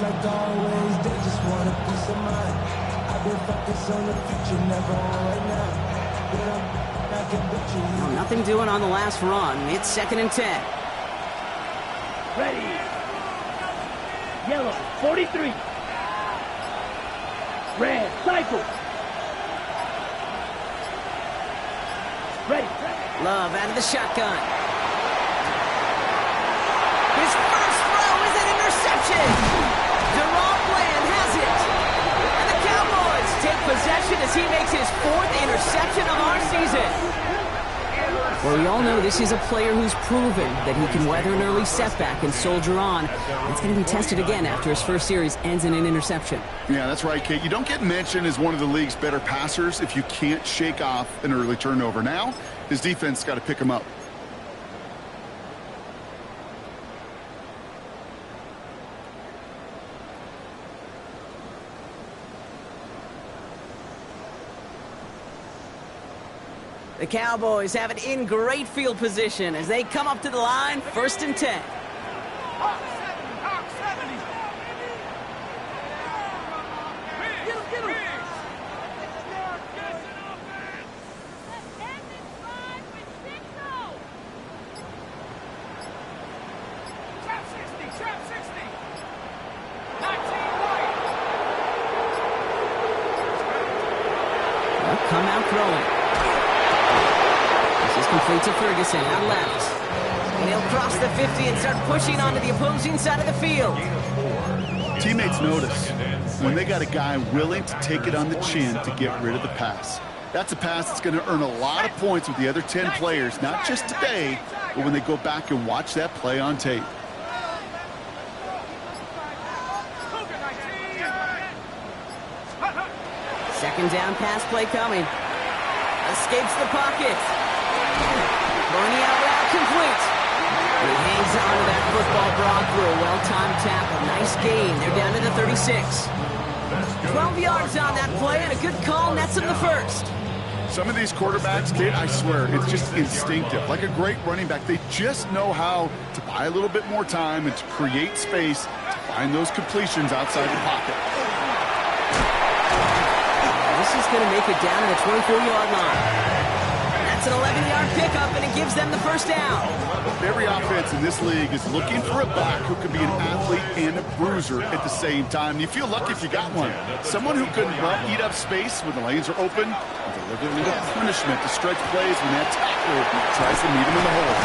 like always, they just want a peace of mind. I've been focused on the future, never on right now. But I can bet you. Well, nothing doing on the last run. It's 2nd and 10. Ready. Yellow, 43. Red, cycle. Ready. Love out of the shotgun. His first throw is an interception. Deron Bland has it. And the Cowboys take possession as he makes his 4th interception of our season. Well, we all know this is a player who's proven that he can weather an early setback and soldier on. It's going to be tested again after his first series ends in an interception. Yeah, that's right, Kate. You don't get mentioned as one of the league's better passers if you can't shake off an early turnover. Now, his defense got to pick him up. The Cowboys have it in great field position as they come up to the line, 1st and 10. Hawk 70. Get him. Trap 60. 19 white. They'll come out throwing. This is complete to Ferguson, out left. And he'll cross the 50 and start pushing onto the opposing side of the field. Teammates notice when they got a guy willing to take it on the chin to get rid of the pass. That's a pass that's going to earn a lot of points with the other 10 players, not just today, but when they go back and watch that play on tape. Second down pass play coming. Escapes the pocket. Bernie out route complete. And he hangs on to that football Brock for a well-timed tackle. Nice gain. They're down to the 36. 12 yards on that play, and a good call nets him the first. Some of these quarterbacks, Kate, I swear, it's just instinctive. Like a great running back, they just know how to buy a little bit more time and to create space to find those completions outside the pocket. This is going to make it down to the 24-yard line. That's an 11-yard pickup, and it gives them the first down. Every offense in this league is looking for a back who can be an athlete and a bruiser at the same time. You feel lucky if you got one. Someone who can eat up space when the lanes are open and deliver a little punishment to stretch plays when that tackle tries to meet him in the hole.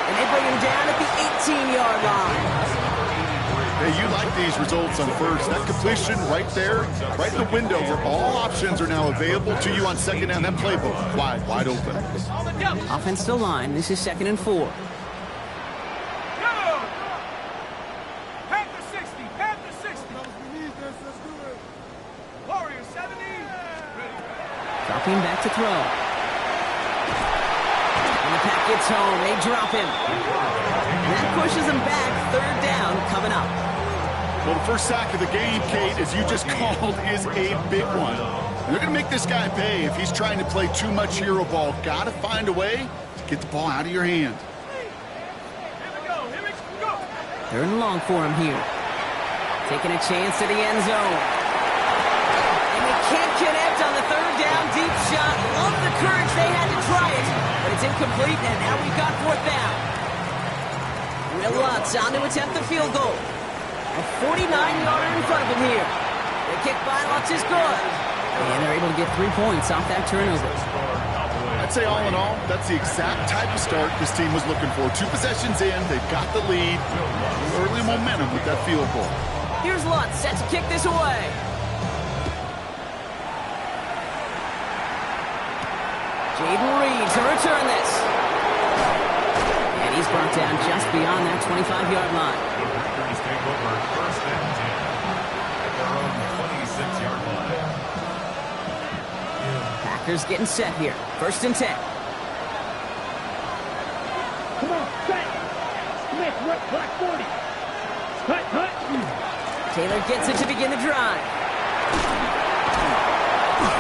And they bring him down at the 18-yard line. Hey, you like these results on first. That completion right there, right in the window where all options are now available to you on second down. That playbook wide open. Offensive line. This is 2nd and 4. Panther 60. Warrior 70. Dropping back to throw. And the pack gets home. They drop him. And that pushes him back. 3rd down coming up. Well, the first sack of the game, Kate, as you just called, is a big one. And they're going to make this guy pay if he's trying to play too much hero ball. Got to find a way to get the ball out of your hand. Here we go. 3rd and long for him here. Taking a chance to the end zone. And they can't connect on the 3rd down deep shot. Love the courage they had to try it. But it's incomplete, and now we've got 4th down. Will Lutz on to attempt the field goal. A 49-yarder in front of him here. The kick by Lutz is good. And they're able to get 3 points off that turnover. I'd say all in all, that's the exact type of start this team was looking for. 2 possessions in, they've got the lead. Early momentum with that field goal. Here's Lutz set to kick this away. Jaden Reed to return this. And he's brought down just beyond that 25-yard line. Packers getting set here. 1st and 10. Come on, cut. Smith, black 40. Cut. Taylor gets it to begin the drive.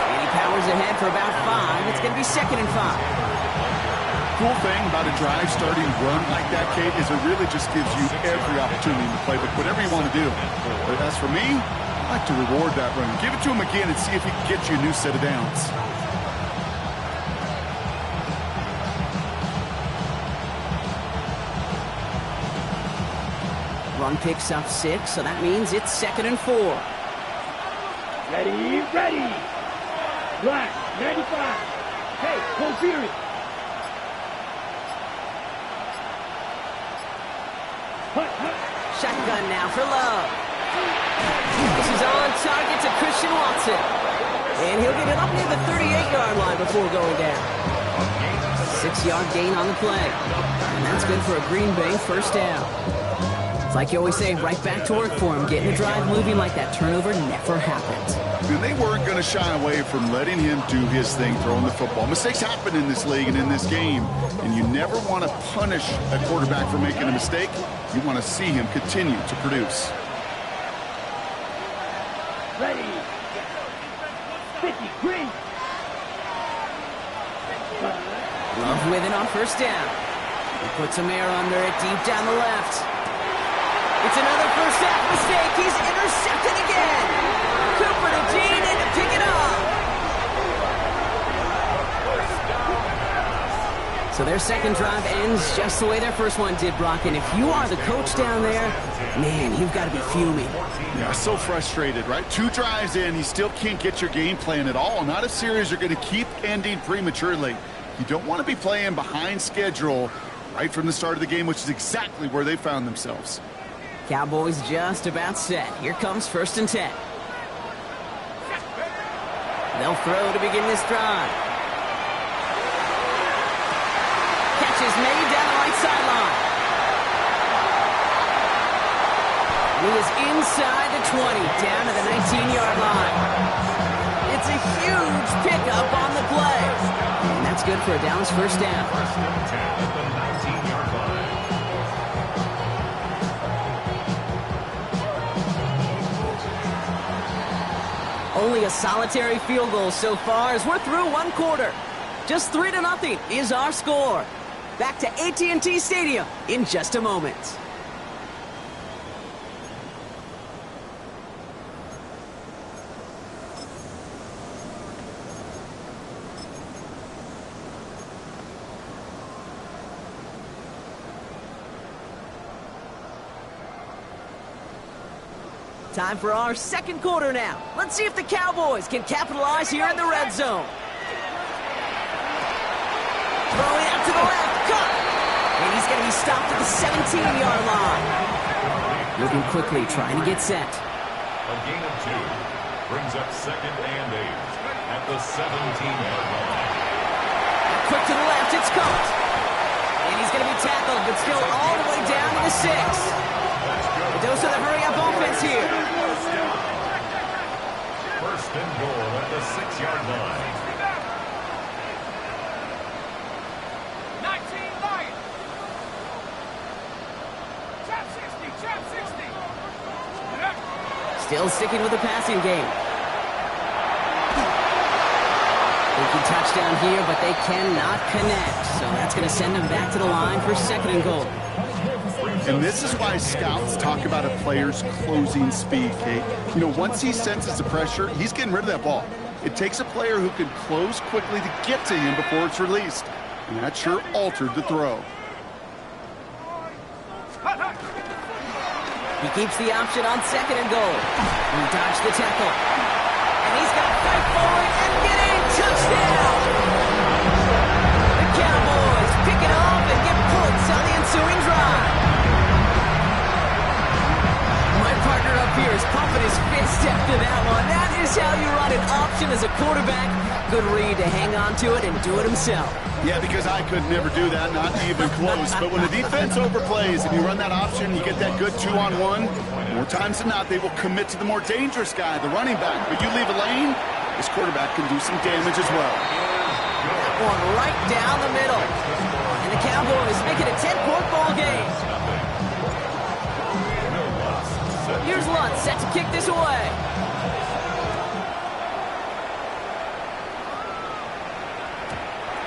And he powers ahead for about 5. It's going to be 2nd and 5. cool thing about a drive starting run like that, Kate, is it really just gives you every opportunity to play, but whatever you want to do. But as for me, I like to reward that run. Give it to him again and see if he can get you a new set of downs. Run picks up 6, so that means it's 2nd and 4. Ready, ready. Black, 95. Hey, full series. Hut, hut. Shotgun now for Love. This is on target to Christian Watson. And he'll get it up near the 38-yard line before going down. 6-yard gain on the play. And that's good for a Green Bay first down. It's like you always say, right back to work for him. Getting the drive moving like that turnover never happened. And they weren't going to shy away from letting him do his thing, throwing the football. Mistakes happen in this league and in this game, and you never want to punish a quarterback for making a mistake. You want to see him continue to produce. Ready. 50, green. Love with it on first down. He puts some air under it deep down the left. It's another first half mistake. He's intercepted again. Cooper to Jean and to pick it up. So their second drive ends just the way their first one did, Brock. And if you are the coach down there, man, you've got to be fuming. Yeah, so frustrated, right? 2 drives in, he still can't get your game plan at all. Not a series you're going to keep ending prematurely. You don't want to be playing behind schedule right from the start of the game, which is exactly where they found themselves. Cowboys just about set. Here comes 1st and 10. They'll throw to begin this drive. Catch is made down the right sideline. And he is inside the 20, down to the 19-yard line. It's a huge pickup on the play. And that's good for a Dallas first down. First and 10 at the 19-yard line. Only a solitary field goal so far as we're through 1 quarter. Just 3-0 is our score. Back to AT&T Stadium in just a moment. Time for our second quarter now. Let's see if the Cowboys can capitalize here in the red zone. Throwing out to the left, cut! And he's going to be stopped at the 17-yard line. Moving quickly, trying to get set. A gain of 2 brings up 2nd and 8 at the 17-yard line. Quick to the left, it's caught. And he's going to be tackled, but still all the way down to the 6. A dose of the hurry-up offense here. First and goal at the 6-yard line. 19 Lions. Chap 60, chap 60. Still sticking with the passing game. Thinking touchdown here, but they cannot connect. So that's going to send them back to the line for 2nd and goal. And this is why scouts talk about a player's closing speed, Kate. You know, once he senses the pressure, he's getting rid of that ball. It takes a player who can close quickly to get to him before it's released. And that sure altered the throw. He keeps the option on 2nd and goal. He dodged the tackle. And he's going to fight forward and get a touchdown! The Cowboys pick it up and get points on the ensuing drive. My partner up here is pumping his fist after that one. That is how you run an option as a quarterback. Good read to hang on to it and do it himself. Yeah, because I could never do that, not even close. But when the defense overplays and you run that option, you get that good 2-on-1, more times than not, they will commit to the more dangerous guy, the running back. But you leave a lane, this quarterback can do some damage as well. One right down the middle. And the Cowboys make it a 10-point ball game. Here's Lutz set to kick this away.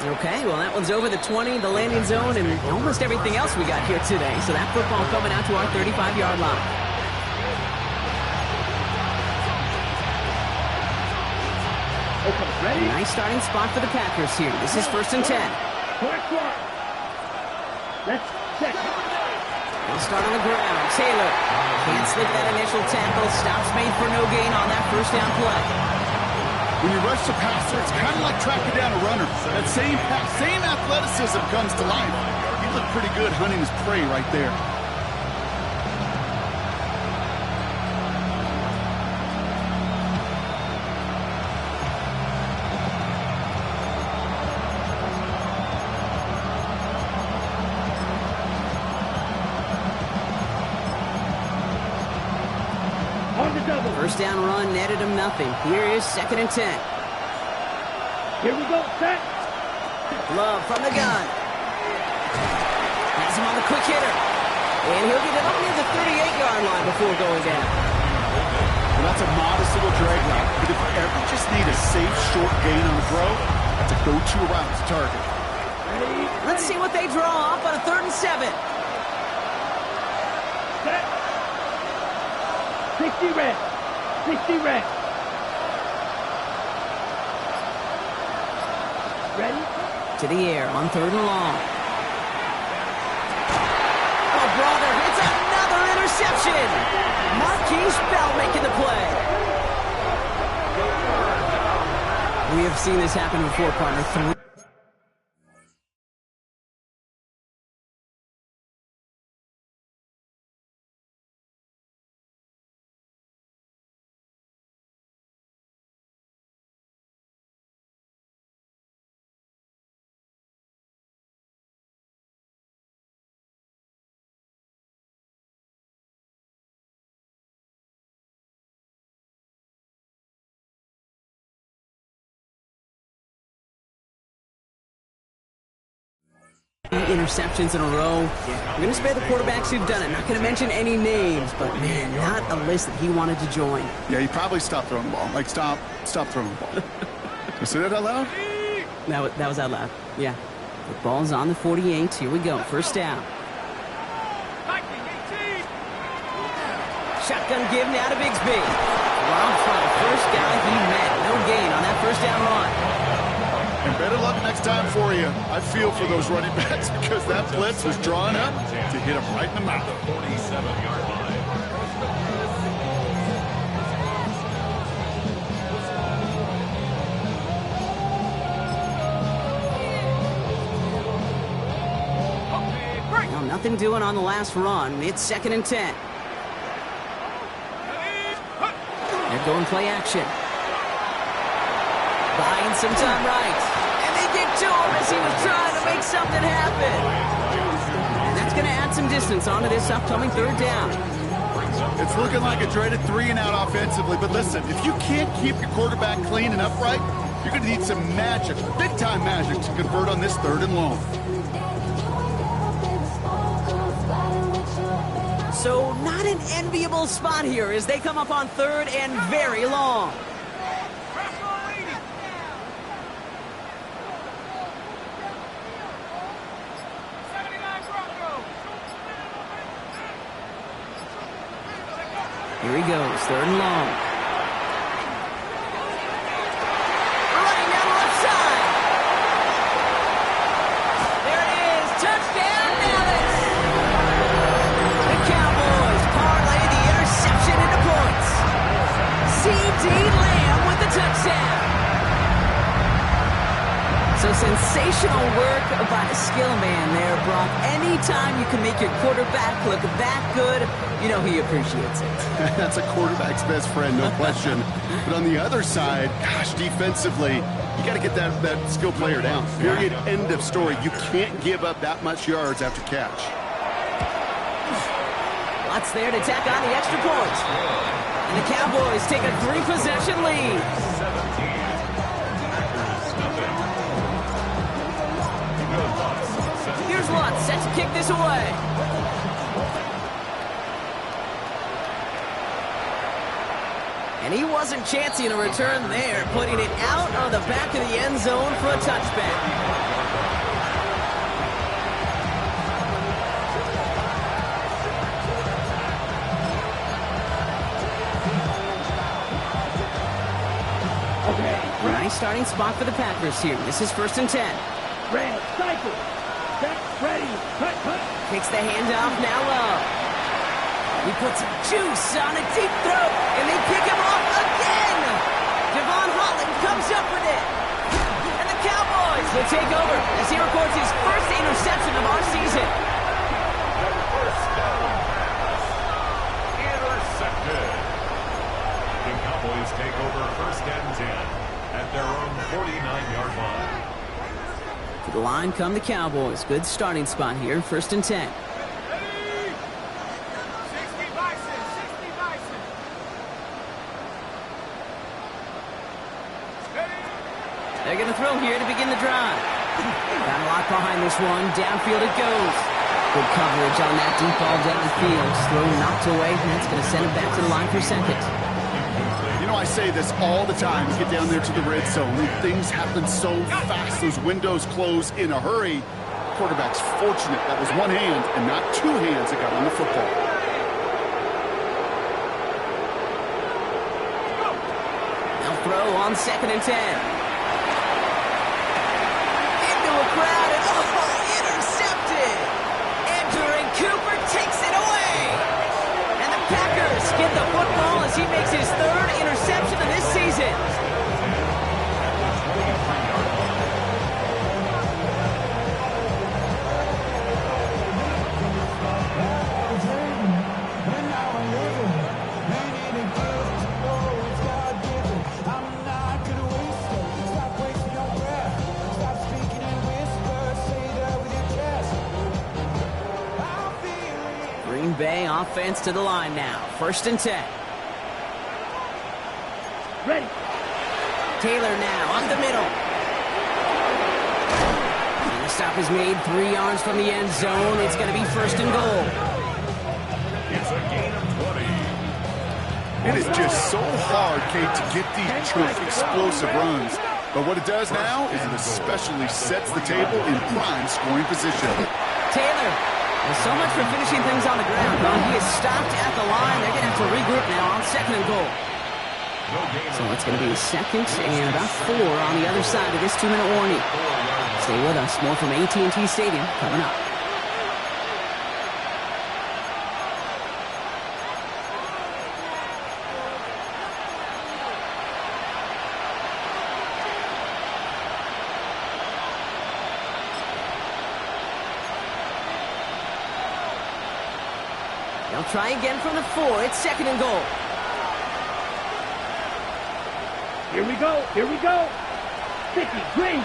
Okay, well, that one's over the 20, the landing zone, and almost everything else we got here today. So that football coming out to our 35-yard line. Okay, ready? Nice starting spot for the Packers here. This is 1st and 10. Correct one. Let's check. They'll start on the ground. Taylor can't slip that initial tackle. Stops made for no gain on that first down play. When you rush the passer, it's kind of like tracking down a runner. That same athleticism comes to life. He looked pretty good hunting his prey right there. On the double. First down run netted him nothing. Here is 2nd and 10. Here we go, set. Love from the gun. Has him on the quick hitter. And he'll get it up near the 38-yard line before going down. Well, that's a modest little drag route. But if you ever just need a safe, short gain on the throw, that's a go-to route to target. Ready? Let's see what they draw up on a 3rd and 7. Set. 60 red. 60 red. Ready? To the air on 3rd and long. Oh, brother, it's another interception. Marquise Bell making the play. We have seen this happen before, partner. Interceptions in a row. We're going to spare the quarterbacks who've done it. Not going to mention any names, but man, not a list that he wanted to join. Yeah, he probably stopped throwing the ball. Like, stop throwing the ball. You say that out loud? That was out loud. Yeah. The ball's on the 48. Here we go. First down. Shotgun give now to Bigsby. Rob Trump, first guy he met. No gain on that first down run. And better luck next time for you. I feel for those running backs because that blitz was drawn up to hit him right in the mouth. 47-yard line. Now, nothing doing on the last run. It's 2nd and 10. They're going play action. Buying some time right. And they get to him as he was trying to make something happen. And that's going to add some distance onto this upcoming 3rd down. It's looking like a dreaded 3-and-out offensively, but listen, if you can't keep your quarterback clean and upright, you're going to need some magic, big-time magic, to convert on this 3rd and long. So not an enviable spot here as they come up on 3rd and very long. Here he goes, 3rd and long. Running down the left side. There it is, touchdown Dallas. The Cowboys parlay the interception into points. C.D. Lamb with the touchdown. So sensational work by the skill man there, Brock. Anytime you can make your quarterback look that good, you know he appreciates it. That's a quarterback's best friend, no question. But on the other side, gosh, defensively, you got to get that skill player down. Period. End of story. You can't give up that much yards after catch. Lots there to tack on the extra point. And the Cowboys take a 3-possession lead. Here's Lutz set to kick this away. And he wasn't chancing a return there, putting it out of the back of the end zone for a touchback. Nice starting spot for the Packers here. This is 1st and 10. Red, cycle. Set, ready. Cut, cut. Kicks the handoff, now low. He puts some juice on a deep throw, and they pick him off again. Devon Holland comes up with it. And the Cowboys will take over as he records his first interception of our season. First down pass. Intercepted. The Cowboys take over 1st and 10 at their own 49-yard line. To the line come the Cowboys. Good starting spot here, 1st and 10. 60 Bison, 60 Bison. They're going to throw here to begin the drive. Got a lot behind this one. Downfield it goes. Good coverage on that deep ball downfield. Throw knocked away, and that's going to send it back to the line for 2nd. You know, I say this all the time. You get down there to the red zone, and things happen so fast. Those windows close in a hurry. Quarterback's fortunate that was one hand and not two hands that got on the football. They'll throw on 2nd and 10. Into a crowd, and intercepted. Andrew Cooper takes it away. And the Packers get the football as he makes his 3rd interception of this season. Green Bay offense to the line now. 1st and 10. Ready. Taylor now up the middle. And the stop is made 3 yards from the end zone. It's going to be 1st and goal. It's a gain of 20. It is just so hard, Kate, to get these true explosive runs. But what it does now is it especially sets the table in prime scoring position. Taylor, well, so much for finishing things on the ground. Well, he is stopped at the line. They're going to have to regroup now on 2nd and goal. So it's going to be 2nd and about 4 on the other side of this 2-minute warning. Stay with us. More from AT&T Stadium coming up. They'll try again from the 4. It's 2nd and goal. Here we go. Here we go. 50, green.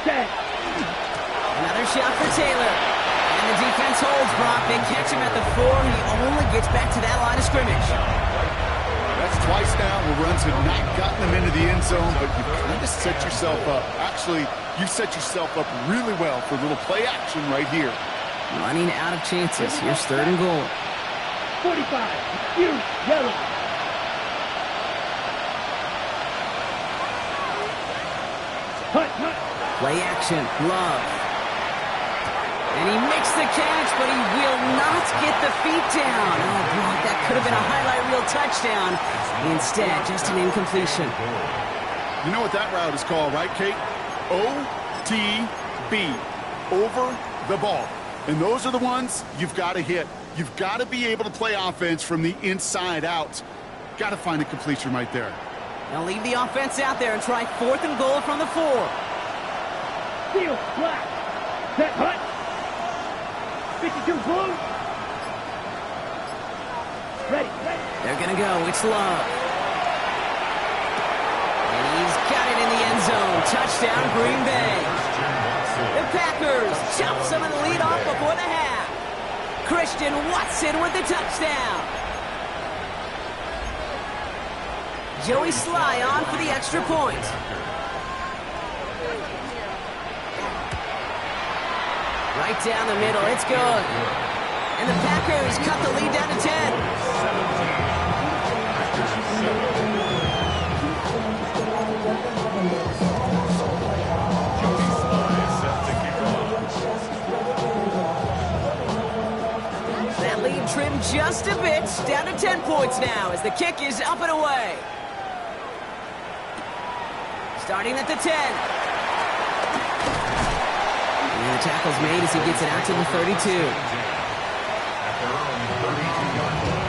Set. Another shot for Taylor. And the defense holds Brock. They catch him at the 4. He only gets back to that line of scrimmage. That's twice now where runs have not gotten them into the end zone, but you kind of set yourself up. Actually, you set yourself up really well for a little play action right here. Running out of chances. Here's 3rd and goal. 45, you, yellow. Hut, hut. Play action. Love. And he makes the catch, but he will not get the feet down. Oh, Brock, that could have been a highlight reel touchdown. Instead, just an incompletion. You know what that route is called, right, Kate? OTB. Over the ball. And those are the ones you've got to hit. You've got to be able to play offense from the inside out. Got to find a completion right there. They'll leave the offense out there and try 4th and goal from the 4. Steel, black. Set, hut. 52, blue. Ready, ready. They're going to go. It's Love. And he's got it in the end zone. Touchdown, Green Bay. The Packers chop some of the lead off before the half. Christian Watson with the touchdown. Joey Sly on for the extra point. Right down the middle, it's good. And the Packers cut the lead down to 10. That lead trimmed just a bit. Down to 10 points now as the kick is up and away. Starting at the 10. And the tackle's made as he gets it out to the 32. At their own 32-yard line.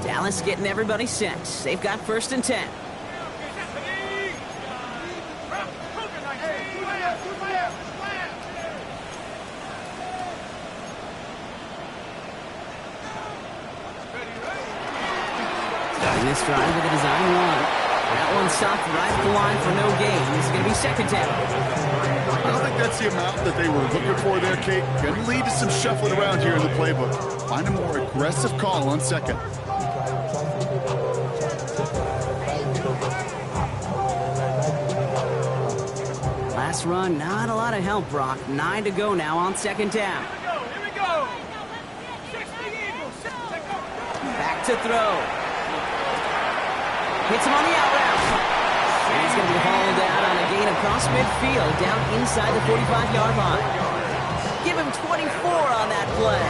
Dallas getting everybody set. They've got 1st and 10. Starting this drive with a design run. That one stopped right at the line for no gain. This is going to be 2nd down. I don't think that's the amount that they were looking for there, Kate. Going to lead to some shuffling around here in the playbook. Find a more aggressive call on 2nd. Last run, not a lot of help, Brock. 9 to go now on 2nd down. Here we go. 60 Eagles. Back to throw. Hits him on the out route. And he's going to be hauled out on a gain across midfield, down inside the 45-yard line. Give him 24 on that play.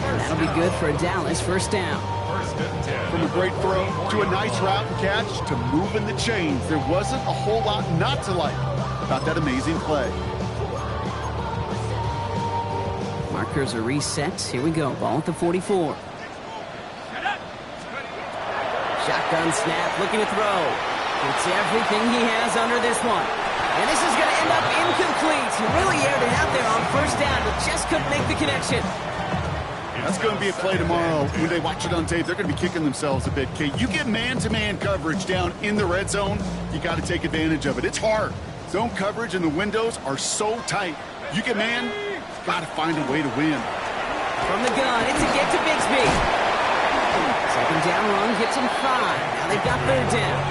And that'll be good for Dallas. 1st down. 1st and 10. From a great throw to a nice route and catch to moving the chains. There wasn't a whole lot not to like about that amazing play. Markers are reset. Here we go. Ball at the 44. Shotgun snap, looking to throw. It's everything he has under this one. And this is going to end up incomplete. He really aired it out there on 1st down, but just couldn't make the connection. That's going to be a play tomorrow. When they watch it on tape, they're going to be kicking themselves a bit, Kate. You get man-to-man coverage down in the red zone, you got to take advantage of it. It's hard. Zone coverage and the windows are so tight. You get man, got to find a way to win. From the gun, it's a get to Bigsby. 2nd down run gets him 5. Now they've got 3rd down.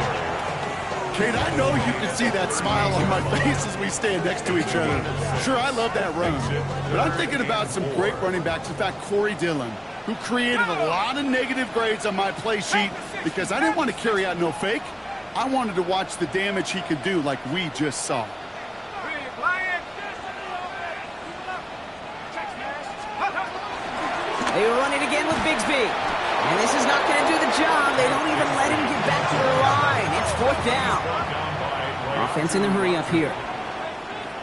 Kate, I know you can see that smile on my face as we stand next to each other. Sure, I love that run. But I'm thinking about some great running backs. In fact, Corey Dillon, who created a lot of negative grades on my play sheet because I didn't want to carry out no fake. I wanted to watch the damage he could do like we just saw. They run it again with Bigsby. And this is not going to do the job. They don't even let him get back to the line. It's 4th down. Offense in the hurry up here.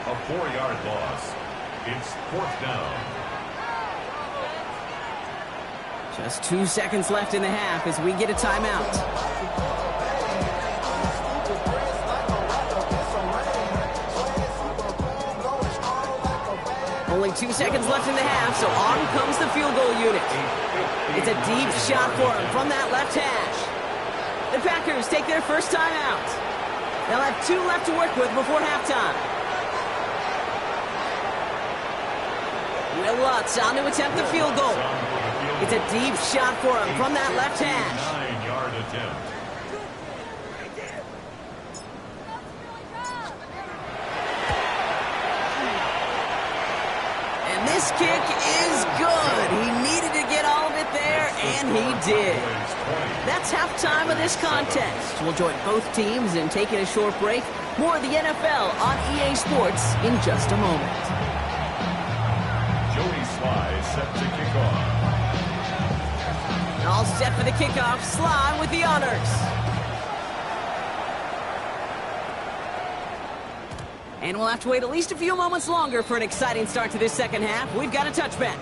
A 4-yard loss. It's 4th down. Just 2 seconds left in the half as we get a timeout. Only 2 seconds left in the half, so on comes the field goal unit. It's a deep shot for him from that left hash. The Packers take their 1st timeout. They'll have 2 left to work with before halftime. Will Lutz on to attempt the field goal. It's a deep shot for him from that left hash. 9-yard attempt. This kick is good. He needed to get all of it there, and he did. That's halftime of this contest. We'll join both teams in taking a short break. More of the NFL on EA Sports in just a moment. Joey Sly set to kick off. All set for the kickoff. Sly with the honors. And we'll have to wait at least a few moments longer for an exciting start to this 2nd half. We've got a touchback.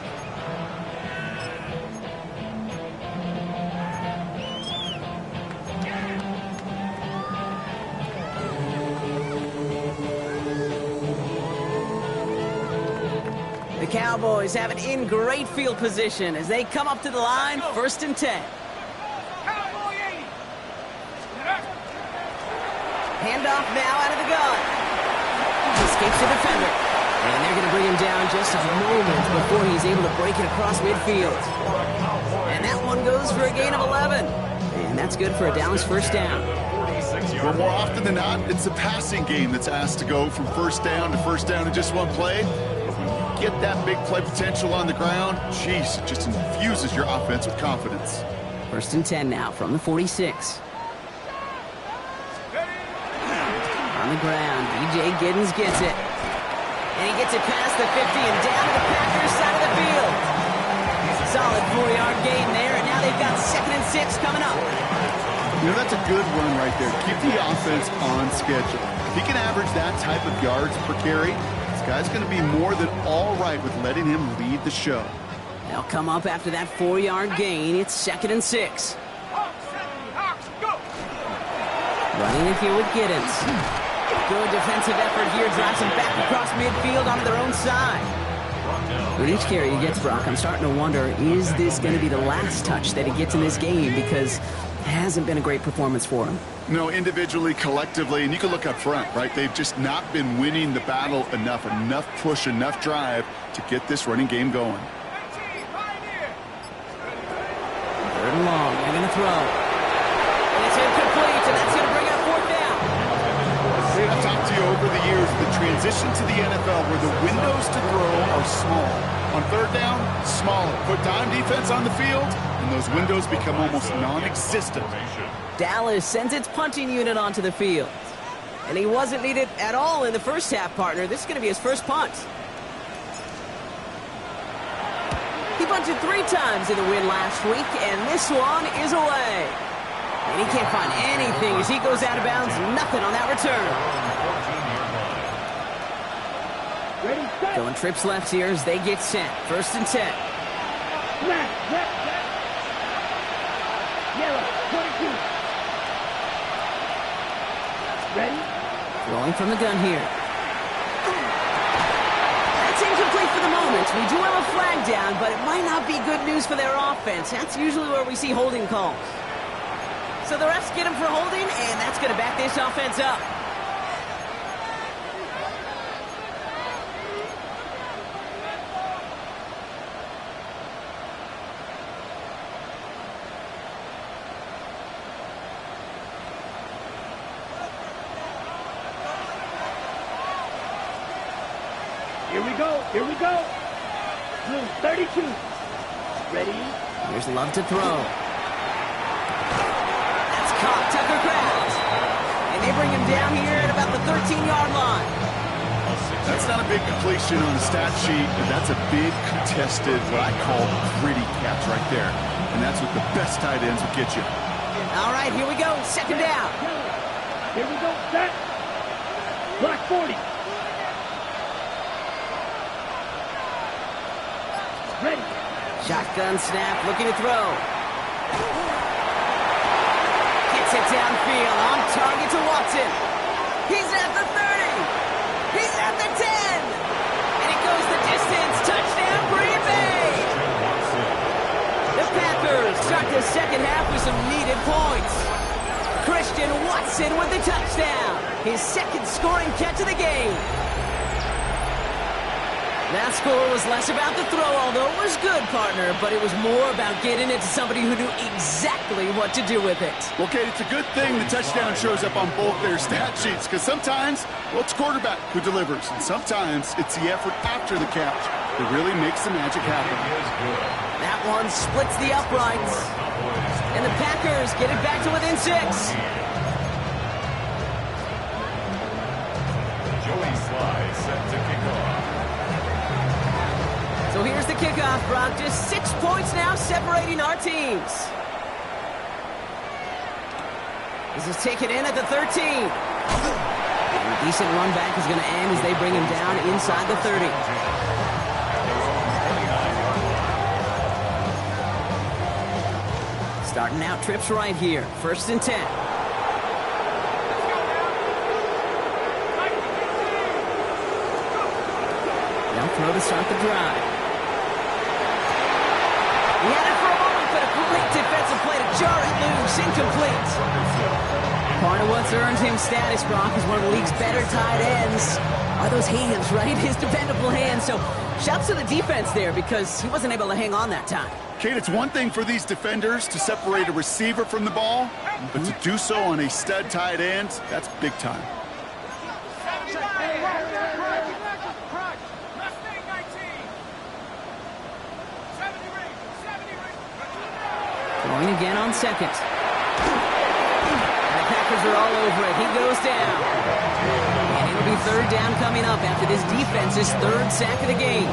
The Cowboys have it in great field position as they come up to the line, 1st and 10. Handoff now out of the gun. Escapes the defender. And they're going to bring him down just a moment before he's able to break it across midfield. And that one goes for a gain of 11. And that's good for a Dallas 1st down. Well, more often than not, it's the passing game that's asked to go from 1st down to 1st down in just one play. But when you get that big play potential on the ground, geez, it just infuses your offense with confidence. 1st and 10 now from the 46. On the ground, B.J. Giddens gets it. And he gets it past the 50 and down to the Packers side of the field. Solid 4-yard gain there, and now they've got 2nd and 6 coming up. You know, that's a good run right there. Keep the offense on schedule. If he can average that type of yards per carry, this guy's going to be more than all right with letting him lead the show. They'll come up after that 4-yard gain. It's 2nd and 6. Running it here with Giddens. Good defensive effort here. Drives him back across midfield onto their own side. With each carry he gets, Brock, I'm starting to wonder, is this going to be the last touch that he gets in this game? Because it hasn't been a great performance for him. No, individually, collectively, and you can look up front, right? They've just not been winning the battle enough push, enough drive to get this running game going. 3rd and long. They're going to throw. And it's incomplete, and that's going to bring up 4th down. I've talked to you over the years, the transition to the NFL where the windows to throw are small. On 3rd down, smaller. Put dime defense on the field, and those windows become almost non-existent. Dallas sends its punting unit onto the field. And he wasn't needed at all in the first half, partner. This is going to be his first punt. He punted 3 times in the win last week, and this one is away. And he can't find anything as he goes out of bounds. Nothing on that return. Going trips left here as they get set. 1st and 10. Yellow, 22. Ready? Throwing from the gun here. That's incomplete for the moment. We do have a flag down, but it might not be good news for their offense. That's usually where we see holding calls. So the refs get him for holding, and that's going to back this offense up. Here we go. Here we go. Blue 32. Ready? Here's Love to throw. That's caught. Tucker Kraft. And they bring him down here at about the 13-yard line. That's not a big completion on the stat sheet, but that's a big contested, what I call gritty catch right there. And that's what the best tight ends will get you. All right, here we go. 2nd down. Here we go. Set. Block 40. Ready. Shotgun snap, looking to throw. Gets it downfield, on target to Watson. He's at the 30. He's at the 10. And it goes the distance. Touchdown, Green Bay. The Packers start the 2nd half with some needed points. Christian Watson with the touchdown. His 2nd scoring catch of the game. That score was less about the throw, although it was good, partner, but it was more about getting it to somebody who knew exactly what to do with it. Well, Kate, it's a good thing the touchdown shows up on both their stat sheets, because sometimes, well, it's quarterback who delivers, and sometimes it's the effort after the catch that really makes the magic happen. That one splits the uprights, and the Packers get it back to within 6. Joey Sly set to kick off. So here's the kickoff, Brock. Just 6 points now separating our teams. This is taken in at the 13. A decent run back is going to end as they bring him down inside the 30. Starting out trips right here. 1st and 10. They'll throw to start the drive. He had it for a moment, but a great defensive play to jar it loose. Incomplete. Part of what's earned him status, Brock, is one of the league's better tight ends. Are those hands, right? His dependable hands. So shouts to the defense there because he wasn't able to hang on that time. Kate, it's one thing for these defenders to separate a receiver from the ball, but to do so on a stud tight end, that's big time. Going again on 2nd. And the Packers are all over it. He goes down. And it'll be third down coming up after this defense's third sack of the game.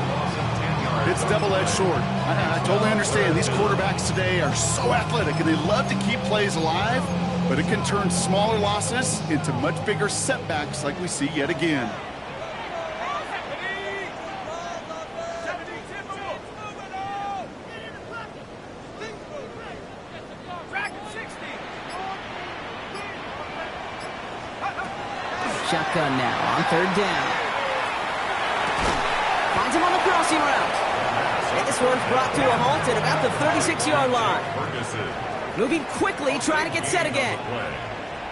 It's double-edged sword. I totally understand. These quarterbacks today are so athletic, and they love to keep plays alive, but it can turn smaller losses into much bigger setbacks like we see yet again. Shotgun now on third down. Finds him on the crossing route. And this one's brought to a halt at about the 36-yard line. Moving quickly, trying to get set again.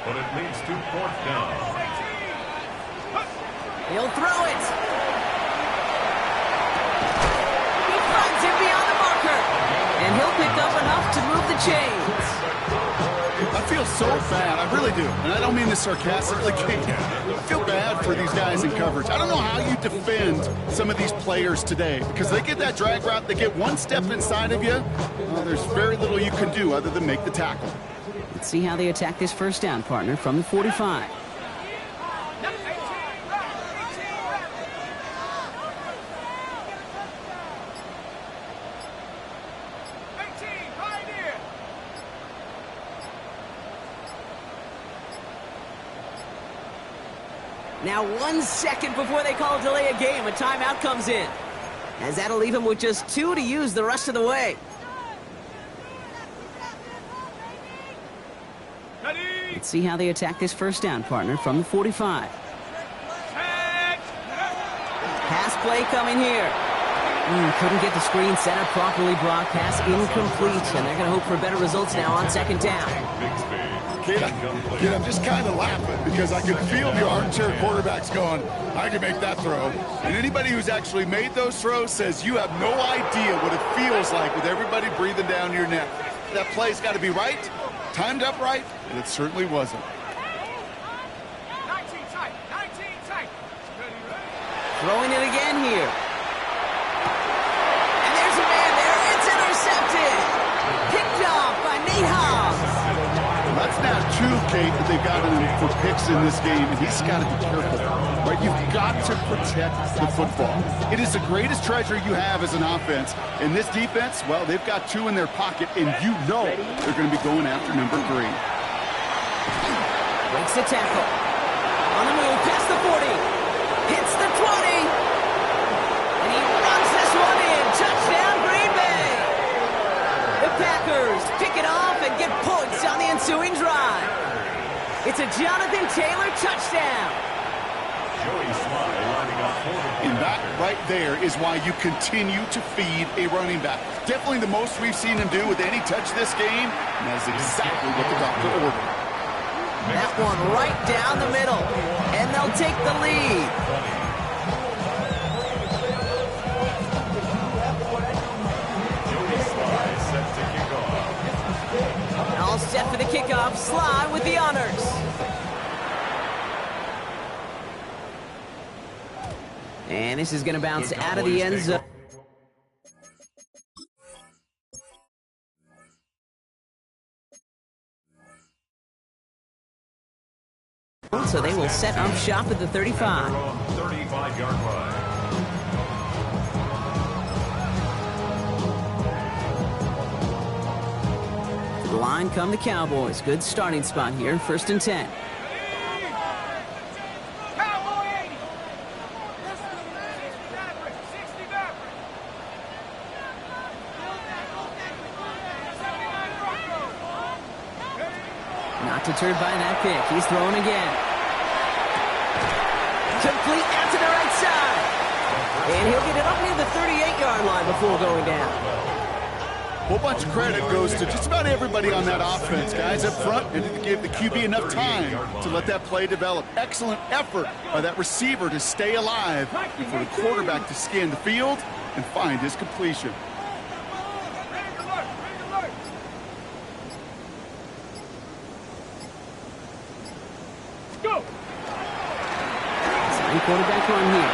But it leads to fourth down. He'll throw it. He finds him beyond the marker. And he'll pick up enough to move the chains. I feel so bad. I really do. And I don't mean this sarcastically. I feel bad for these guys in coverage. I don't know how you defend some of these players today because they get that drag route, they get one step inside of you. Well, there's very little you can do other than make the tackle. Let's see how they attack this first down, partner, from the 45. Now 1 second before they call a delay a game, a timeout comes in. As that'll leave him with just 2 to use the rest of the way. Let's see how they attack this first down, partner, from the 45. Pass play coming here. Couldn't get the screen center properly blocked. Pass incomplete, and they're going to hope for better results now on second down. Kid, I'm just kind of laughing because I can feel your armchair quarterbacks going, I can make that throw. And anybody who's actually made those throws says you have no idea what it feels like with everybody breathing down your neck. That play's got to be right, timed up right, and it certainly wasn't. 19 tight, 19 tight. Throwing it again here. And there's a man there. It's intercepted. Picked off by Nate Hobbs. That's now 2, Kate, that they've got him for picks in this game, and he's got to be careful. Right? You've got to protect the football. It is the greatest treasure you have as an offense. And this defense, well, they've got 2 in their pocket, and you know they're going to be going after number 3. Breaks the tackle. On the move, past the 40. Hits the 20. And he runs this one in. Touchdown, Green Bay. The Packers pick it off and get points on the ensuing drive. It's a Jonathan Taylor touchdown. Joey Sly lining up for the And that right there is why you continue to feed a running back. Definitely the most we've seen him do with any touch this game, and that's exactly what the doctor ordered. That one right down the middle, and they'll take the lead. Joey Sly set to kick off. All set for the kickoff. Sly with the honors. And this is going to bounce out of the end zone. So they will set up shop at the 35. 35-yard line. The line come the Cowboys. Good starting spot here. 1st and 10. Not deterred by that pick. He's throwing again. Complete out to the right side. And he'll get it up near the 38-yard line before going down. A whole bunch of credit goes to just about everybody on that offense. Guys up front, and gave the QB enough time to let that play develop. Excellent effort by that receiver to stay alive and for the quarterback to scan the field and find his completion. Quarterback run here.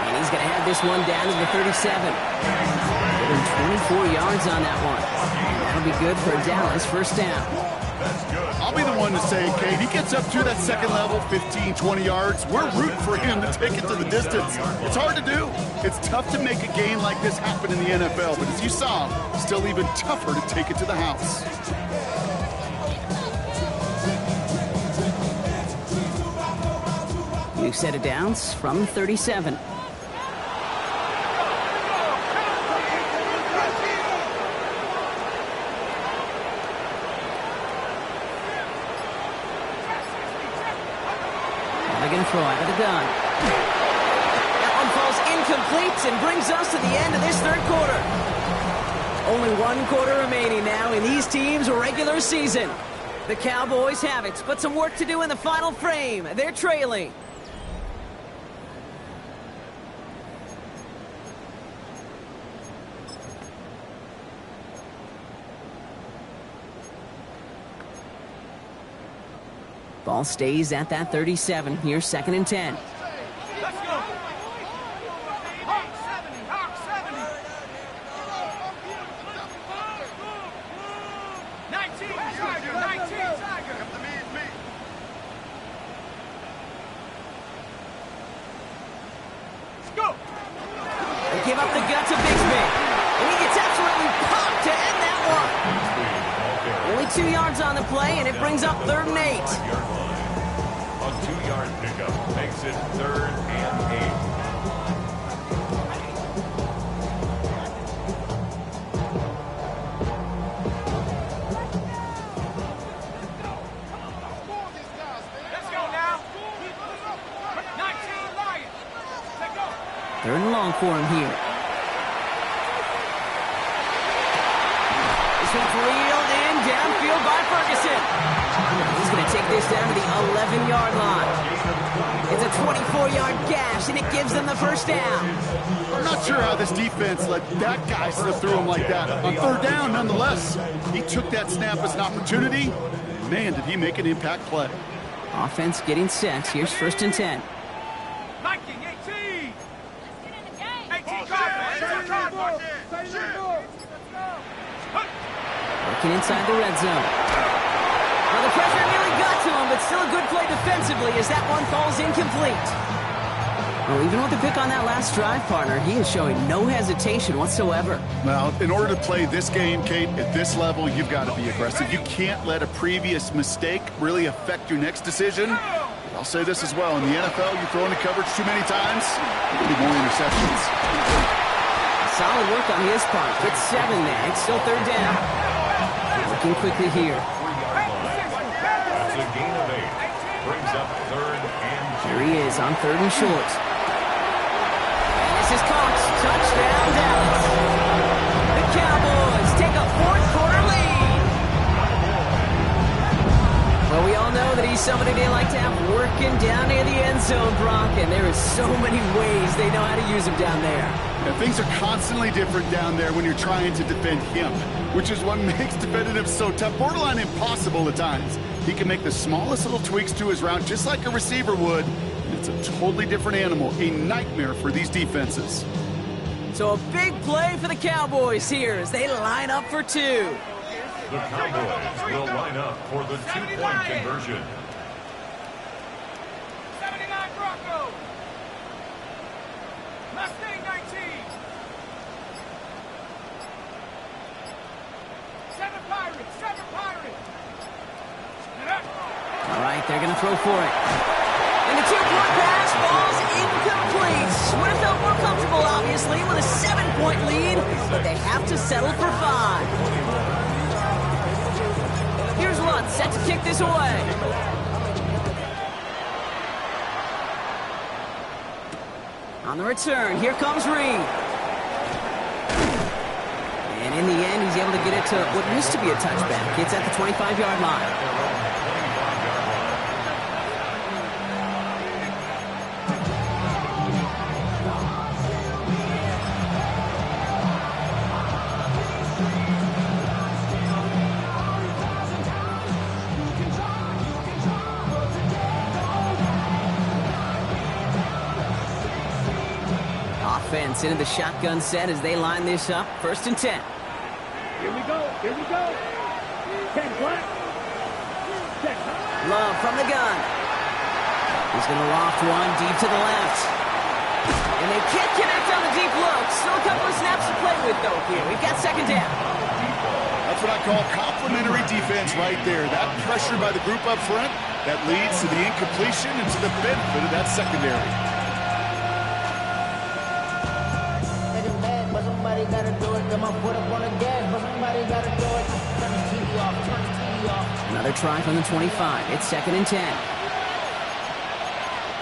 And he's going to have this one down to the 37. More than 24 yards on that one. That'll be good for Dallas. 1st down. That's good. I'll be the one to say, Kate, he gets up to that second level, 15, 20 yards. We're rooting for him to take it to the distance. It's hard to do. It's tough to make a game like this happen in the NFL, but as you saw, still even tougher to take it to the house. New set of downs from 37. They're going to throw out of the gun. That one falls incomplete and brings us to the end of this third quarter. Only one quarter remaining now in these teams' regular season. The Cowboys have it, but some work to do in the final frame. They're trailing. Ball stays at that 37. Here's 2nd and 10. Let's go. Hawk 70. Hawk 70. 19 Tiger. 19 Tiger. Come to me. Let's go. They give up the gut to Bigsby. And he gets absolutely popped to end that one. Only 2 yards on the play, and it brings up 3rd and 8. A 2-yard pickup makes it 3rd and 8. Let's go now. 19 Lions. Let's go. 3rd and long for him here. This one's reeled in downfield by Ferguson. He's going to take this down to the 11-yard line. It's a 24-yard gash, and it gives them the first down. I'm not sure how this defense let that guy slip through him like that. On 3rd down, nonetheless, he took that snap as an opportunity. Man, did he make an impact play. Offense getting set. Here's 1st and 10. Viking 18. 18 Cardinals. Working inside the red zone. Well, the pressure nearly got to him, but still a good play defensively as that one falls incomplete. Well, even with the pick on that last drive, partner, he is showing no hesitation whatsoever. Well, in order to play this game, Kate, at this level, you've got to be aggressive. You can't let a previous mistake really affect your next decision. I'll say this as well. In the NFL, you throw into coverage too many times, there'll be more interceptions. Solid work on his part. It's 7 there. It's still 3rd down. Looking quickly here. That's a gain of 8. Brings up 3rd and 2. Here he is on 3rd and short. And this is caught. Touchdown, Dallas. The Cowboys take a 4th quarter lead. Well, we all know that he's somebody they like to have working down near the end zone, Brock, and there is so many ways they know how to use him down there. And things are constantly different down there when you're trying to defend him, which is what makes defending him so tough, borderline impossible at times. He can make the smallest little tweaks to his route just like a receiver would. It's a totally different animal, a nightmare for these defenses. So a big play for the Cowboys here as they line up for 2. The Cowboys will line up for the 2-point conversion. 79 Broncos. Mustang 19. 7 Pirates. 7 Pirates. All right, they're going to throw for it. And the 2-point pass falls incomplete. Would have felt more comfortable, obviously, with a 7-point lead, but they have to settle for 5. Here's Lutz set to kick this away. On the return, here comes Reed. And in the end, he's able to get it to what used to be a touchback. It's at the 25-yard line. Offense into the shotgun set as they line this up. 1st and 10. Here we go. 10 black. Love from the gun. He's going to loft one deep to the left. And they can't connect on the deep look. Still a couple of snaps to play with, though, here. We've got second down. That's what I call complementary defense right there. That pressure by the group up front, that leads to the incompletion and to the benefit of that secondary. But somebody gotta do it. Got my foot up on the gas, but somebody gotta do it. Turn the TV off, turn the TV off. Another try from the 25. It's 2nd and 10.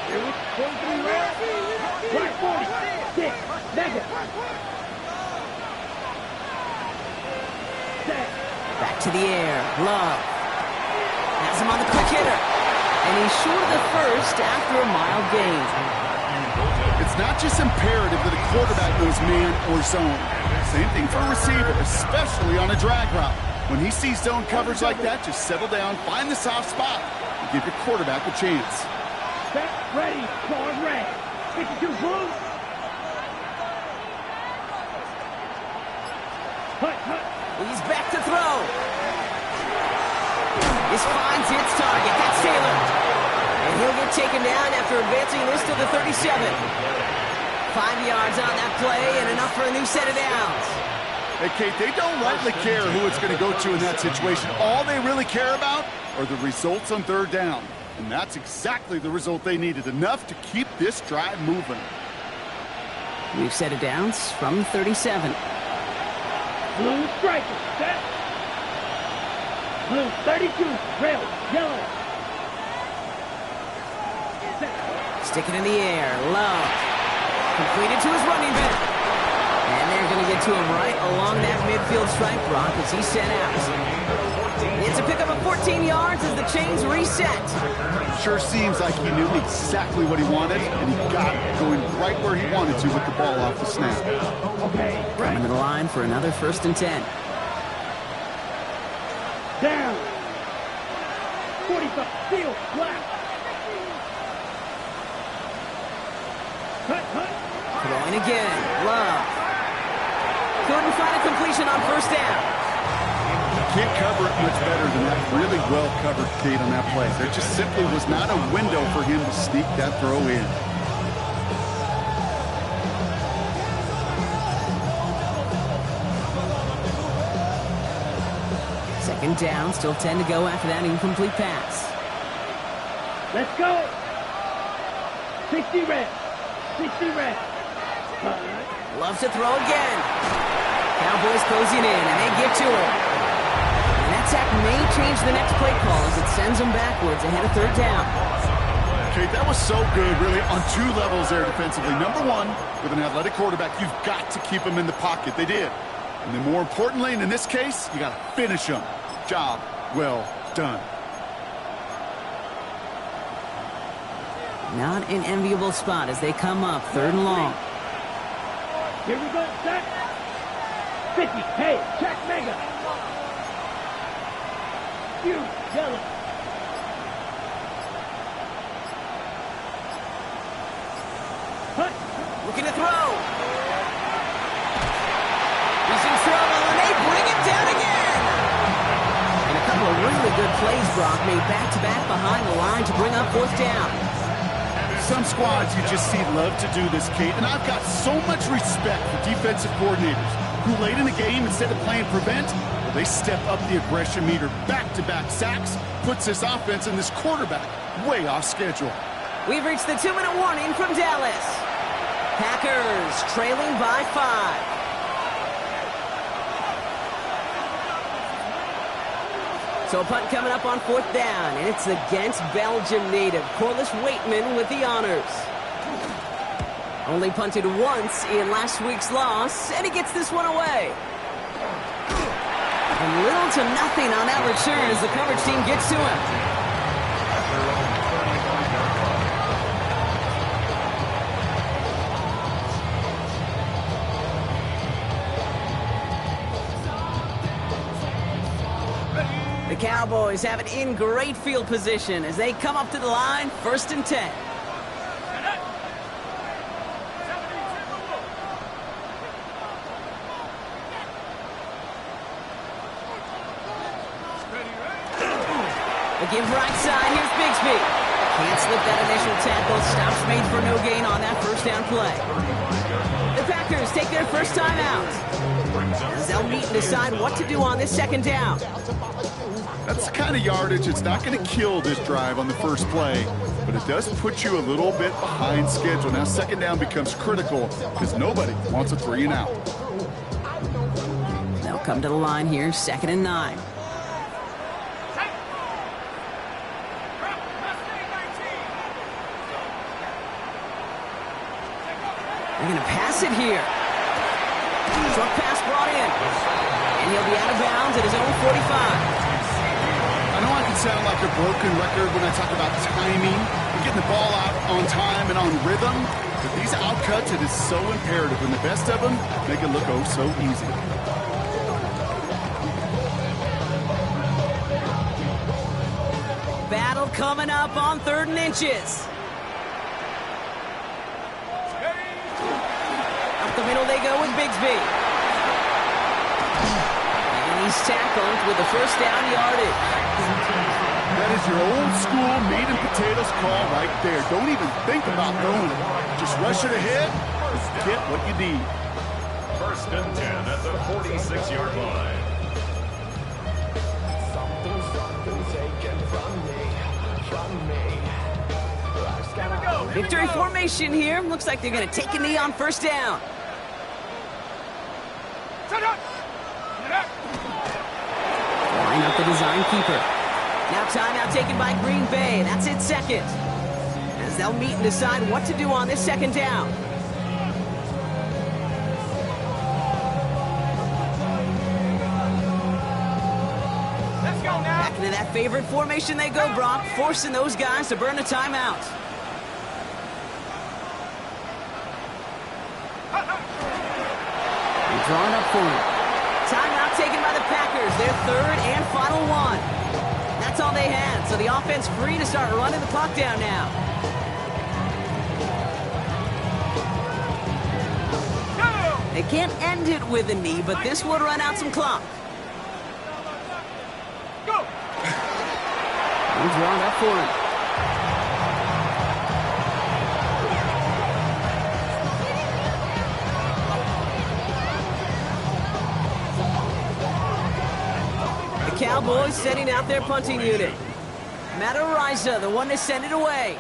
Here we go. 43 rounds. Right 40. 6. Mega. Set. Back to the air. Love. Has him on the quick hitter. And he's short of the first after a mild gain. It's not just imperative that a quarterback knows man or zone. Same thing for a receiver, especially on a drag route. When he sees zone coverage like that, just settle down, find the soft spot, and give your quarterback a chance. Set. Ready. Ball red. 52 blue. Hut, hut. He's back to throw. This finds its target. That's Taylor. And he'll get taken down after advancing this to the 37. 5 yards on that play and enough for a new set of downs. Hey, Kate, they don't rightly care who it's going to go to in that situation. All they really care about are the results on third down. And that's exactly the result they needed, enough to keep this drive moving. New set of downs from 37. Blue striker. Set. Blue 32. Rail. Yellow. Set. Stick it in the air. Love. Completed to his running back. And they're going to get to him right along that midfield stripe, Brock, as he's sent out. It's a pickup of 14 yards as the chains reset. Sure seems like he knew exactly what he wanted, and he got it, going right where he wanted to with the ball off the snap. Okay. Coming to the line for another 1st and 10. Down. 45. Field. Black. Hut, hut. Throwing again. Love. Couldn't find a completion on 1st down. Can't cover it much better than that really well-covered Kate on that play. There just simply was not a window for him to sneak that throw in. Second down, still 10 to go after that incomplete pass. Let's go. 60 red. 60 red. Love to throw again. Cowboys closing in, and they get to him. And that sack may change the next play call as it sends them backwards ahead of 3rd down. Okay, that was so good, really, on 2 levels there defensively. Number one, with an athletic quarterback, you've got to keep him in the pocket. They did. And then more importantly, and in this case, you got to finish him. Job well done. Not an enviable spot as they come up 3rd and long. Here we go, set. 50. Hey, check mega. You, yellow. Hut. Looking to throw. He's in trouble, and they bring him down again. And a couple of really good plays, Brock, made back-to-back behind the line to bring up 4th down. Some squads you just see love to do this, Kate, and I've got so much respect for defensive coordinators who late in the game, instead of playing prevent, well, they step up the aggression meter. Back-to-back sacks puts this offense and this quarterback way off schedule. We've reached the 2-minute warning from Dallas. Packers trailing by 5. So a punt coming up on 4th down, and it's against Belgium native Corliss Waitman with the honors. Only punted once in last week's loss, and he gets this one away. And little to nothing on that return as the coverage team gets to him. The Cowboys have it in great field position as they come up to the line, 1st and 10. The give right side. Here's Bigsby. Can't slip that initial tackle. Stops made for no gain on that first down play. The Packers take their first time out. As they'll meet and decide what to do on this second down. That's the kind of yardage it's not going to kill this drive on the first play, but it does put you a little bit behind schedule. Now second down becomes critical because nobody wants a 3 and out. They'll come to the line here, 2nd and 9. They're going to pass it here. Short pass brought in. And he'll be out of bounds at his own 45. I know I can sound like a broken record when I talk about timing and getting the ball out on time and on rhythm, but these outcuts, it is so imperative, and the best of them make it look oh so easy. Battle coming up on 3rd and inches. Up the middle they go with Bigsby. And he's tackled with the first down yardage. That is your old school meat and potatoes call right there. Don't even think about throwing it. Just rush it ahead and get what you need. 1st and 10 at the 46-yard line. Victory formation here. Looks like they're going to take a knee on first down. Line up the design keeper. Now timeout taken by Green Bay. That's it, 2nd. As they'll meet and decide what to do on this 2nd down. Let's go now. Back into that favorite formation they go, Brock, forcing those guys to burn a timeout. They're drawing up for him. Timeout taken by the Packers, their 3rd and final one. That's all they had, so the offense free to start running the clock down now. They can't end it with a knee, but this would run out some clock. Go. He's drawn up for him. The Cowboys setting out their punting unit. Matt Araiza, the one to send it away.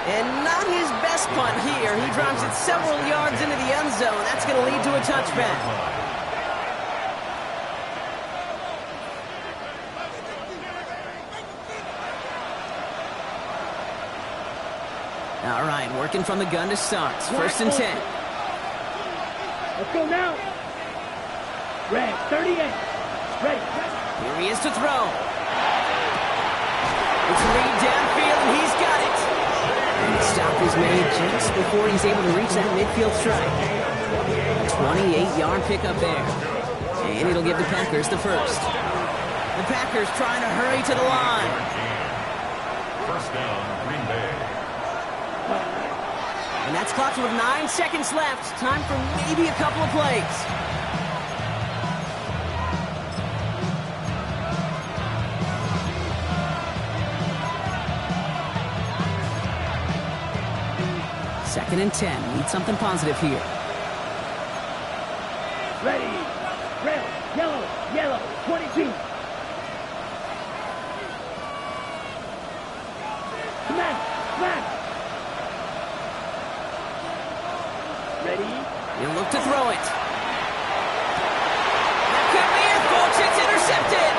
And not his best punt here. He drops it several yards into the end zone. That's going to lead to a touchback. All right, working from the gun to start. 1st and 10. Let's go now. Red, 38. Ready. Here he is to throw. It's Reed downfield, and he's got it. And the stop is made just before he's able to reach that midfield strike. 28-yard pickup there. And it'll give the Packers the first. The Packers trying to hurry to the line. 1st down, Green Bay. And that's clocked with 9 seconds left. Time for maybe a couple of plays. Second and 10. Need something positive here. Ready. Red, yellow, yellow, 22. Smash. Ready. He'll look to throw it. That could be it, folks. It's intercepted.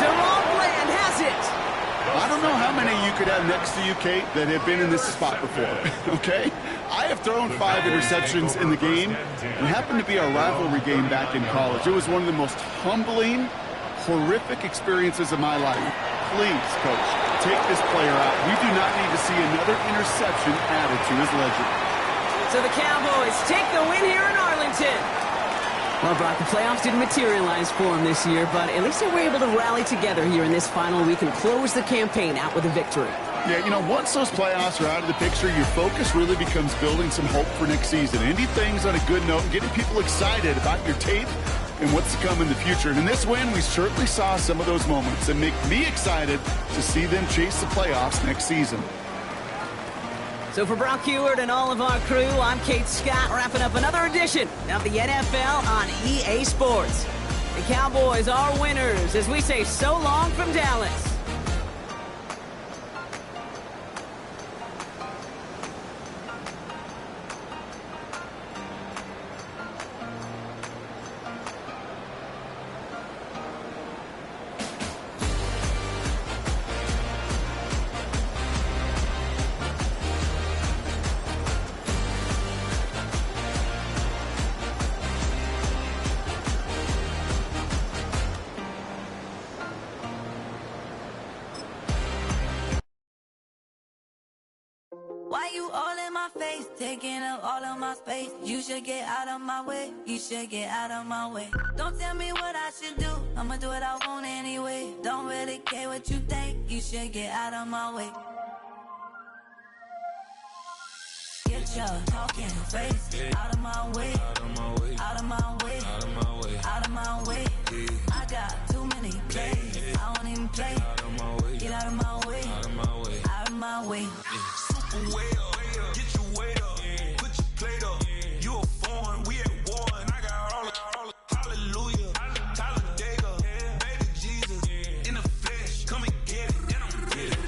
Deron Bland has it. I don't know how many you could have next to you, Kate, that have been in this spot before, okay? I have thrown 5 interceptions in the game. It happened to be our rivalry game back in college. It was one of the most humbling, horrific experiences in my life. Please, Coach, take this player out. We do not need to see another interception added to his ledger. So the Cowboys take the win here in Arlington. Well, Brock, the playoffs didn't materialize for them this year, but at least they were able to rally together here in this final week and close the campaign out with a victory. Yeah, you know, once those playoffs are out of the picture, your focus really becomes building some hope for next season. Ending things on a good note and getting people excited about your tape and what's to come in the future. And in this win, we certainly saw some of those moments that make me excited to see them chase the playoffs next season. So for Brock Huard and all of our crew, I'm Kate Scott, wrapping up another edition of the NFL on EA Sports. The Cowboys are winners as we say so long from Dallas. Why you all in my face, taking up all of my space? You should get out of my way, you should get out of my way. Don't tell me what I should do, I'ma do what I want anyway. Don't really care what you think, you should get out of my way. Get your talking face out of my way, out of my way, out of my way, out of my way, out of my way. I got too many plays, I don't even play. Get out of my way, out of my way, out of my way. Way up, get your weight up, put your plate up. You a foreign, we at war, and I got all hallelujah, Talladega, baby Jesus, in the flesh, come and get it, and I'm get it.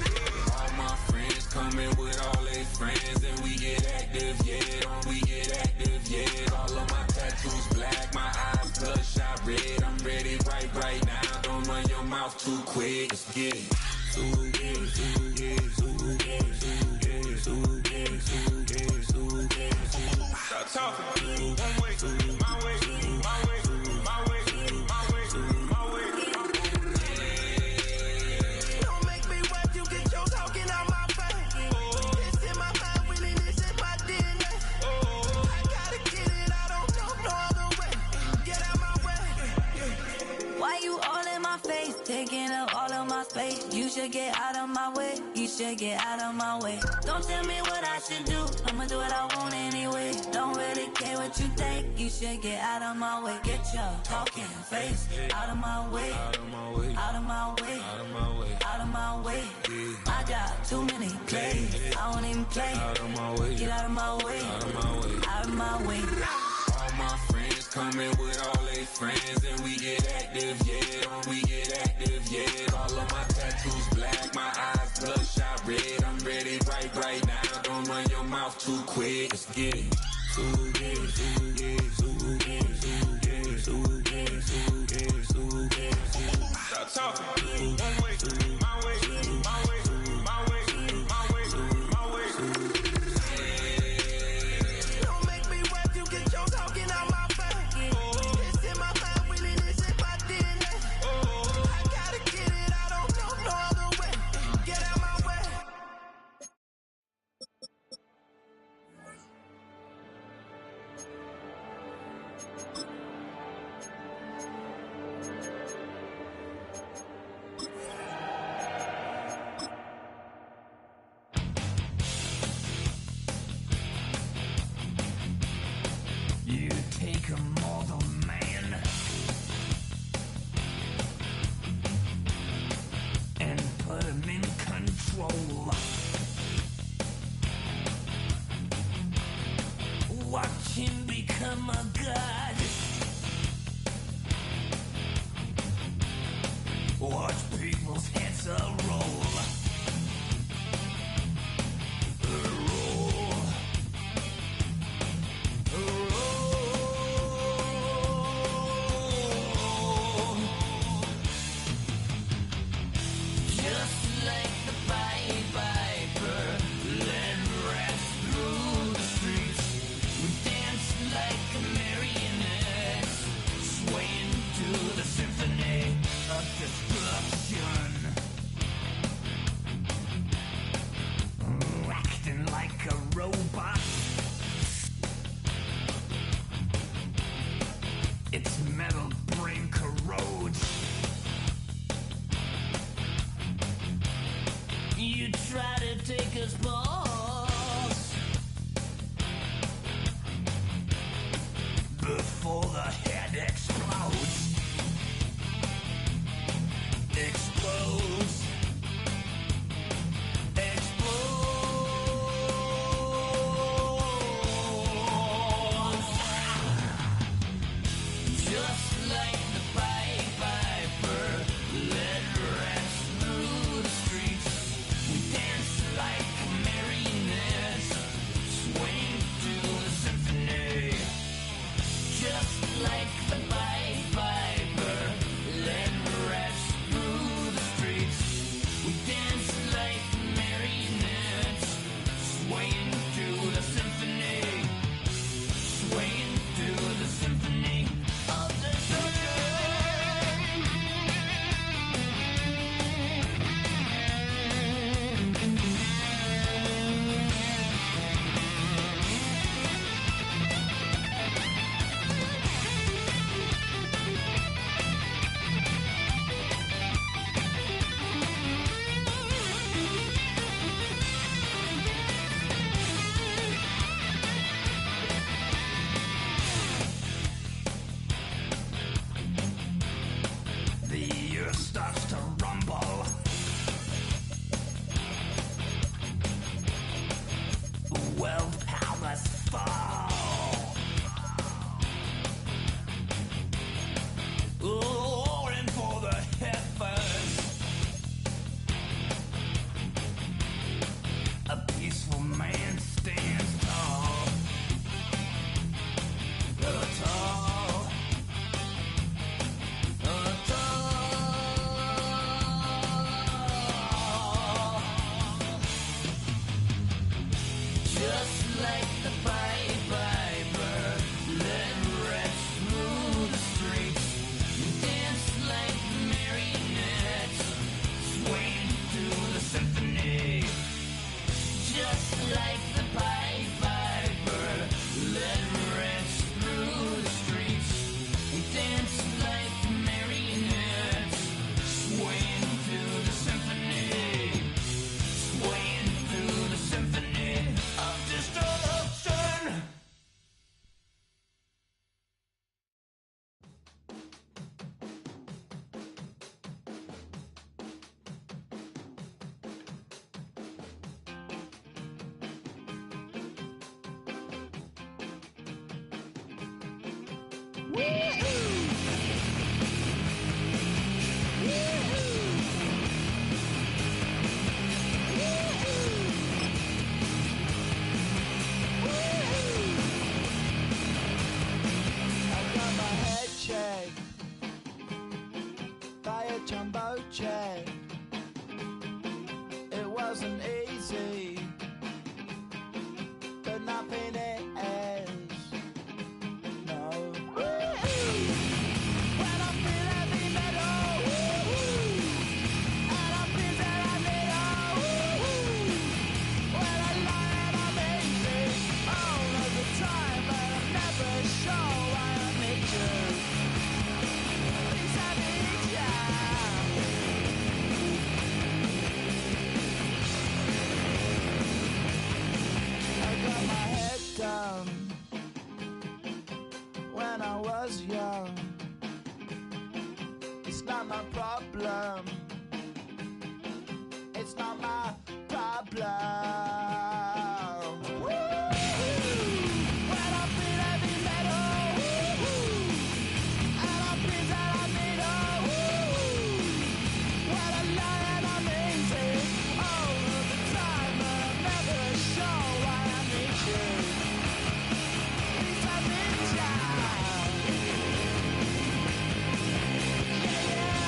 All my friends coming with all their friends, and we get active, yeah, don't we get active, yeah. All of my tattoos black, my eyes bloodshot red. I'm ready right now, don't run your mouth too quick, let's get it. Stop talking. One way, my way, my way, my way, my way, my way. Don't make me wet, you get your talking out my face. It's in my mind, really, this is my DNA. I gotta get it, I don't know no other way. Get out my way. Why you all in my face, taking up all of my space? You should get out of my way, you should get out of my way. Don't tell me what I should do, I'ma do what I want anyway. Don't really care what you think, you should get out of my way. Get your talking face out of my way, out of my way, out of my way, out of my way, out of my way. I got too many plays, I don't even play. Out of my way, get out of my way, out of my way, out of my way. All my friends coming with all their friends, and we get active, yeah, don't we get active, yeah. All of my tattoos black, my eyes bloodshot red. I'm ready right now, don't run your mouth too quick, let's get it. Stop talking. One way, my way, my way, my way, my way, my way. Don't make me wet, you get your talking out my face. It's in my mind, really, this is my DNA. I gotta get it, I don't know no other way. Get out my way. You take a mortal man and put him in control. Watch him become a god. Watch people's heads roll. Roll. Willpower must fall. Roaring for the heifers. A peaceful man stands tall. Tall. Just like the Pied Piper, let rats through the streets, dance like marionettes, swaying through the symphony. Just like the Pied Piper, let rats through the streets, dance like marionettes, swaying through the symphony, swaying through the symphony of destruction. I got my head checked by a jumbo jet. It wasn't easy, but nothing is. No. When I feel heavy metal, and I feel that I need when I lie and I'm easy all of the time, but I'm never sure why I need you. Please, I need ya. I got my head down when I was young. It's not my problem. It's not my problem. When I feel heavy metal, and I feel that I need when I lie and I'm easy all of the time, but I'm never sure why I need you. Please, I need ya. Yeah, yeah.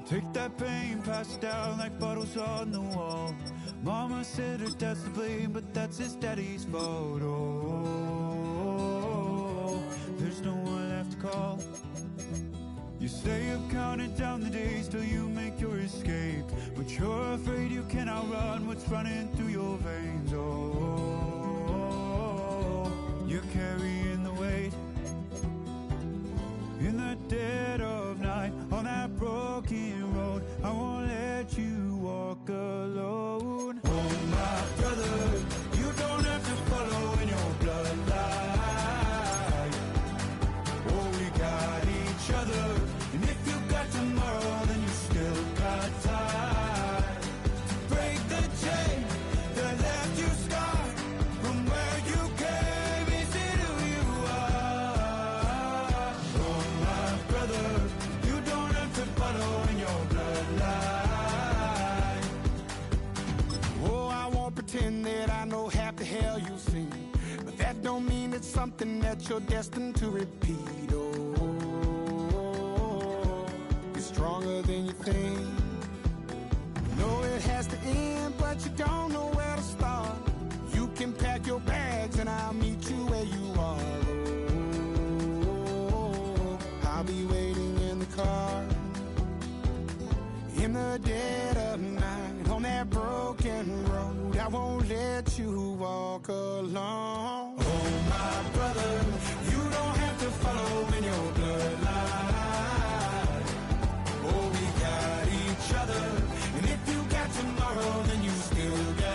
Take that pain, pass it down like bottles on the wall. Mama said her dad's to blame, but that's his daddy's fault. Oh, there's no one left to call. You stay up counting down the days till you make your escape, but you're afraid you cannot run what's running through your veins. Oh, you're carrying the weight in the dead of night on that broken road. I won't let you walk alone. Oh, my brother, you don't have to follow in your bloodline. Oh, we got each other, and if you got tomorrow, then you still got time to break the chain that left you scarred from where you came into who you are. Oh, my brother, you don't have to follow in your bloodline. Oh, I won't pretend that I know half the hell you've seen, but that don't mean it's something that you're destined to repeat. Oh, you're stronger than you think. Know it has to end, but you don't know where to start. You can pack your bags and I'll meet you where you are. Oh, I'll be waiting in the car in the dead of night on that broken road. I won't let you walk alone. Oh, my brother, you don't have to follow in your bloodline. Oh, we got each other, and if you got tomorrow, then you still got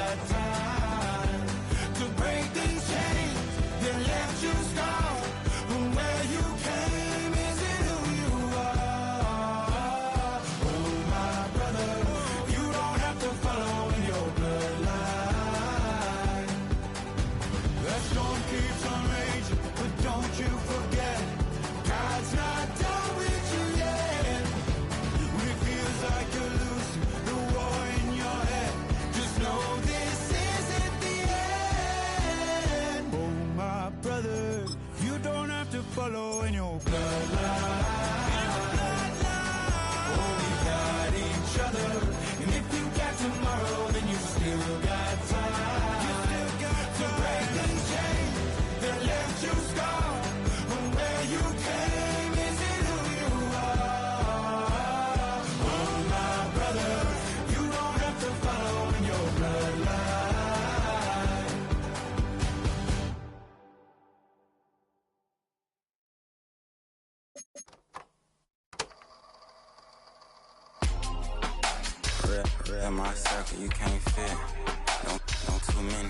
Real my circle, you can't fit. No too many